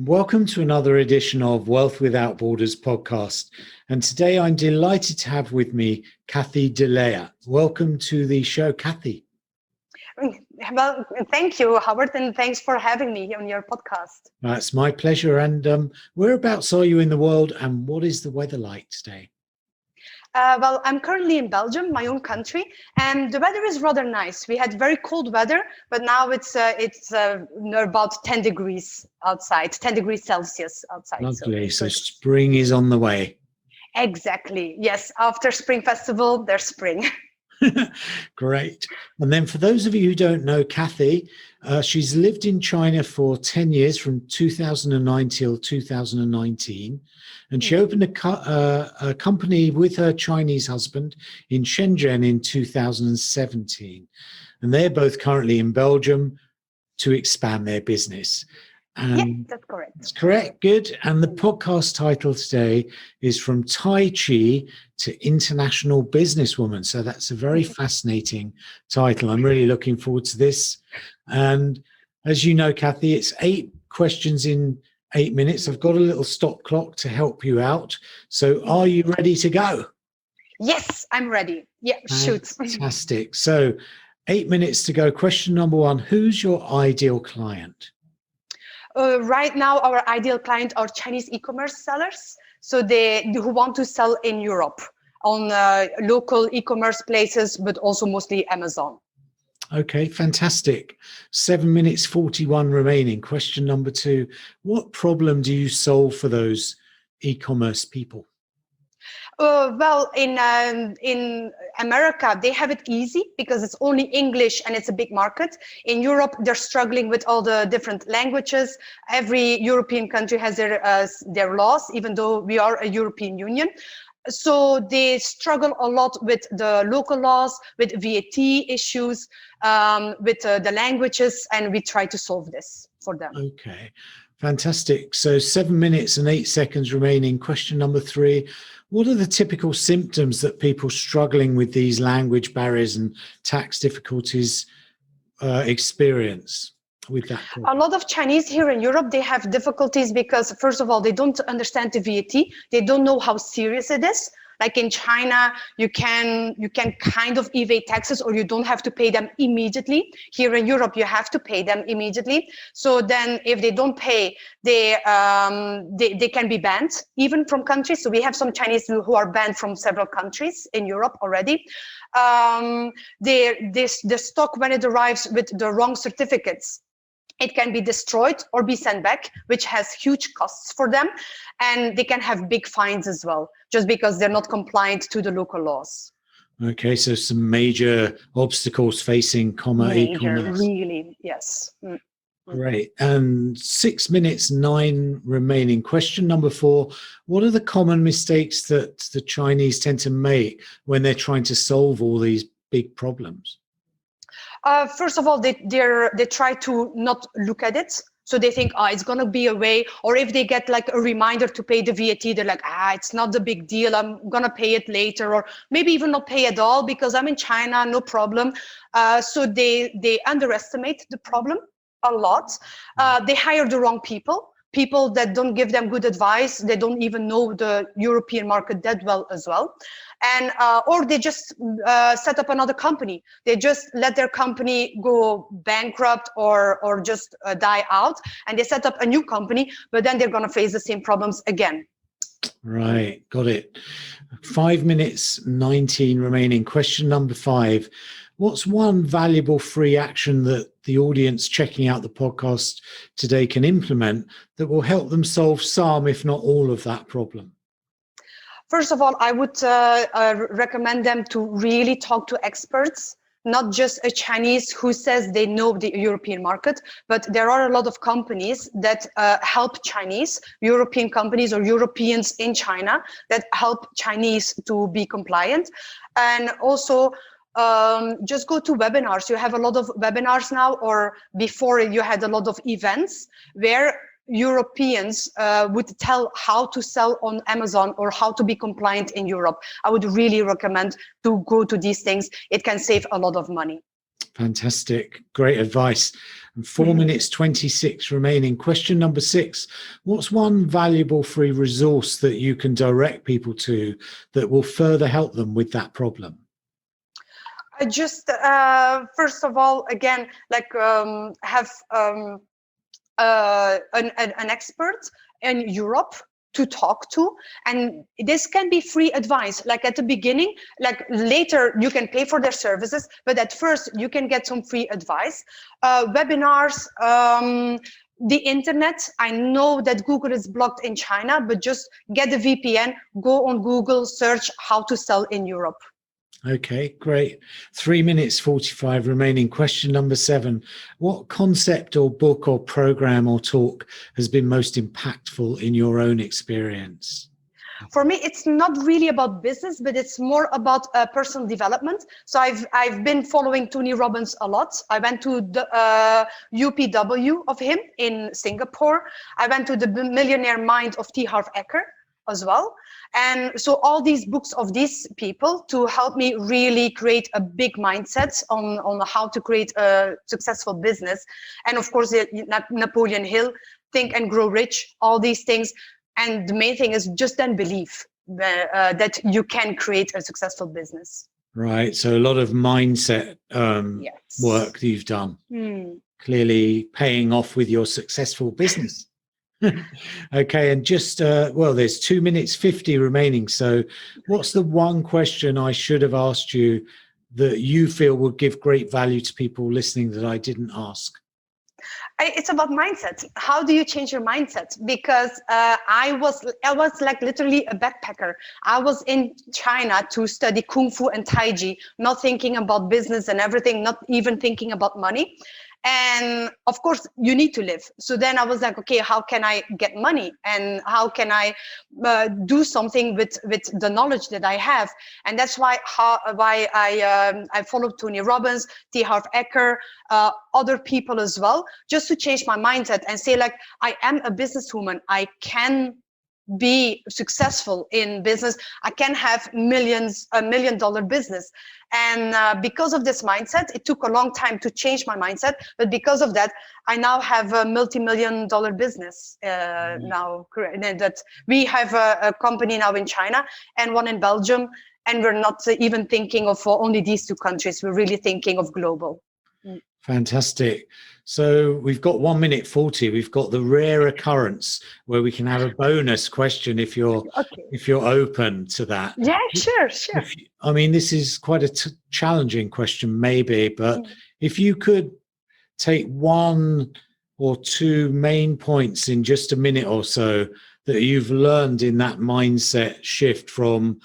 Welcome to another edition of Wealth Without Borders podcast. And today I'm delighted to have with me Kathy de Leye. Welcome to the show, Kathy. Well, thank you, Howard, and thanks for having me on your podcast. It's my pleasure. And whereabouts are you in the world, and what is the weather like today? Well, I'm currently in Belgium, my own country, and the weather is rather nice. We had very cold weather, but now it's about 10 degrees outside, 10 degrees Celsius outside. Lovely. So spring is on the way. Exactly. Yes. After Spring Festival, there's spring. Great. And then for those of you who don't know Kathy, she's lived in China for 10 years, from 2009 till 2019. And she opened a company with her Chinese husband in Shenzhen in 2017. And they're both currently in Belgium to expand their business. Yeah, that's correct. That's correct. Good. And the podcast title today is From Tai Chi to International Businesswoman. So that's a very fascinating title. I'm really looking forward to this. And as you know, Kathy, it's 8 questions in 8 minutes. I've got a little stop clock to help you out. So are you ready to go? Yes, I'm ready. Yeah, shoot. Fantastic. So 8 minutes to go. Question number 1, who's your ideal client? Right now, our ideal client are Chinese e-commerce sellers. So who want to sell in Europe on local e-commerce places, but also mostly Amazon. Okay, fantastic. 7 minutes 41 remaining. Question number 2, what problem do you solve for those e-commerce people? Well, in America, they have it easy because it's only English and it's a big market. In Europe, they're struggling with all the different languages. Every European country has their laws, even though we are a European Union. So they struggle a lot with the local laws, with VAT issues, with the languages, and we try to solve this for them. Okay, fantastic. So 7 minutes and 8 seconds remaining. Question number 3. What are the typical symptoms that people struggling with these language barriers and tax difficulties experience with that problem? A lot of Chinese here in Europe, they have difficulties because, first of all, they don't understand the VAT. They don't know how serious it is. Like in China, you can kind of evade taxes, or you don't have to pay them immediately. Here in Europe, you have to pay them immediately. So then if they don't pay, they can be banned even from countries. So we have some Chinese who are banned from several countries in Europe already. The stock, when it arrives with the wrong certificates, it can be destroyed or be sent back, which has huge costs for them. And they can have big fines as well, just because they're not compliant to the local laws. Okay, so some major obstacles facing e-commerce. Really, yes. Great. And 6 minutes 9 remaining. Question number 4. What are the common mistakes that the Chinese tend to make when they're trying to solve all these big problems? First of all, they try to not look at it. So they think, it's going to be a way. Or if they get like a reminder to pay the VAT, they're like, it's not the big deal. I'm going to pay it later. Or maybe even not pay at all because I'm in China, no problem. So they underestimate the problem a lot. They hire the wrong people that don't give them good advice. They don't even know the European market that well as well. And or they just set up another company. They just let their company go bankrupt or just die out, and they set up a new company, but then they're going to face the same problems again. Right, got it. 5 minutes 19 remaining. Question number 5. What's one valuable free action that the audience checking out the podcast today can implement that will help them solve some, if not all, of that problem? First of all, I would recommend them to really talk to experts, not just a Chinese who says they know the European market, but there are a lot of companies that help Chinese, European companies or Europeans in China that help Chinese to be compliant. And also, just go to webinars. You have a lot of webinars now, or before you had a lot of events where Europeans would tell how to sell on Amazon or how to be compliant in Europe. I would really recommend to go to these things. It can save a lot of money. Fantastic. Great advice. And 4 minutes 26 remaining. Question number 6. What's one valuable free resource that you can direct people to that will further help them with that problem? I just, first of all, again, like have an expert in Europe to talk to, and this can be free advice. Like at the beginning, like later you can pay for their services, but at first you can get some free advice, webinars, the internet. I know that Google is blocked in China, but just get a VPN, go on Google, search how to sell in Europe. Okay, great. 3 minutes 45 remaining. Question number 7. What concept or book or program or talk has been most impactful in your own experience? For me, it's not really about business, but it's more about personal development. So I've been following Tony Robbins a lot. I went to the UPW of him in Singapore. I went to the Millionaire Mind of Harv Eker as well. And so all these books of these people to help me really create a big mindset on how to create a successful business. And of course, Napoleon Hill, Think and Grow Rich, all these things. And the main thing is just then believe that you can create a successful business. Right. So a lot of mindset work that you've done, clearly paying off with your successful business. Okay, and just well, there's 2 minutes 50 remaining. So what's the one question I should have asked you that you feel would give great value to people listening that I didn't ask? It's about mindset. How do you change your mindset? Because I was like literally a backpacker. I was in China to study Kung Fu and Tai Chi, not thinking about business and everything, not even thinking about money. And of course, you need to live. So then I was like, okay, how can I get money? And how can I do something with the knowledge that I have? And that's why I followed Tony Robbins, Harv Eker, other people as well, just to change my mindset and say, like, I am a businesswoman. I can be successful in business. I can have $1 million business. And because of this mindset, it took a long time to change my mindset. But because of that, I now have a multi-million-dollar business now. That we have a company now in China and one in Belgium. And we're not even thinking of only these 2 countries. We're really thinking of global. Fantastic. So we've got 1 minute 40. We've got the rare occurrence where we can have a bonus question if you're open to that. Yeah, sure. I mean, this is quite a challenging question, maybe, but if you could take 1 or 2 main points in just a minute or so that you've learned in that mindset shift from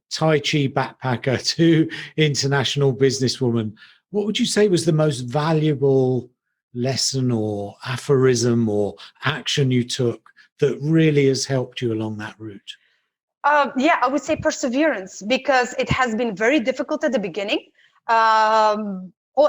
Tai Chi backpacker to international businesswoman, what would you say was the most valuable lesson or aphorism or action you took that really has helped you along that route? Yeah, I would say perseverance, because it has been very difficult at the beginning.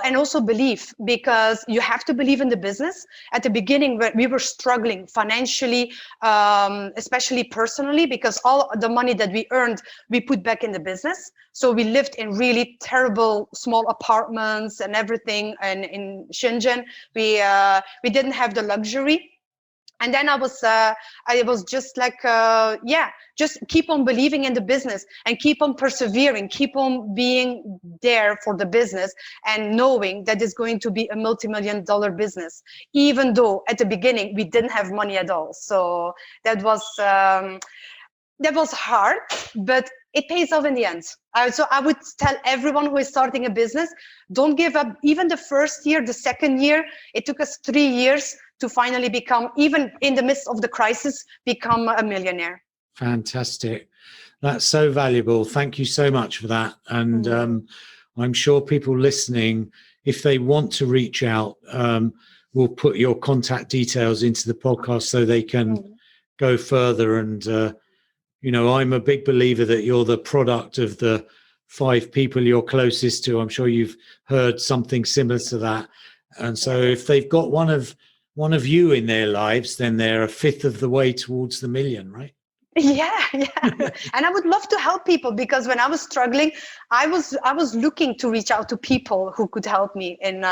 And also belief, because you have to believe in the business. At the beginning, we were struggling financially, especially personally, because all the money that we earned, we put back in the business. So we lived in really terrible small apartments and everything. And in Shenzhen, we didn't have the luxury. And then I was just like, just keep on believing in the business and keep on persevering, keep on being there for the business and knowing that it's going to be a multi-million-dollar business, even though at the beginning we didn't have money at all. So that was hard, but it pays off in the end. So I would tell everyone who is starting a business, don't give up. Even the first year, the second year, it took us 3 years to finally become, even in the midst of the crisis, become a millionaire. Fantastic. That's so valuable. Thank you so much for that. And I'm sure people listening, if they want to reach out, we'll put your contact details into the podcast so they can go further. And, I'm a big believer that you're the product of the 5 people you're closest to. I'm sure you've heard something similar to that. And so if they've got one of you in their lives, then they're 1/5 of the way towards the million, right? Yeah, yeah. And I would love to help people, because when I was struggling, I was looking to reach out to people who could help me in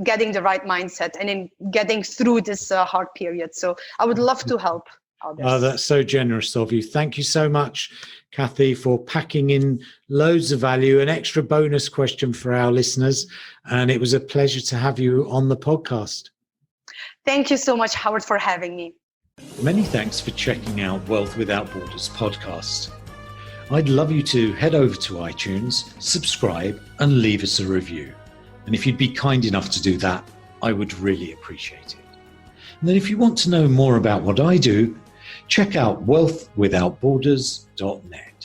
getting the right mindset and in getting through this hard period. So I would love to help others. Oh, that's so generous of you. Thank you so much, Kathy, for packing in loads of value. An extra bonus question for our listeners. And it was a pleasure to have you on the podcast. Thank you so much, Howard, for having me. Many thanks for checking out Wealth Without Borders podcast. I'd love you to head over to iTunes, subscribe, and leave us a review. And if you'd be kind enough to do that, I would really appreciate it. And then if you want to know more about what I do, check out wealthwithoutborders.net.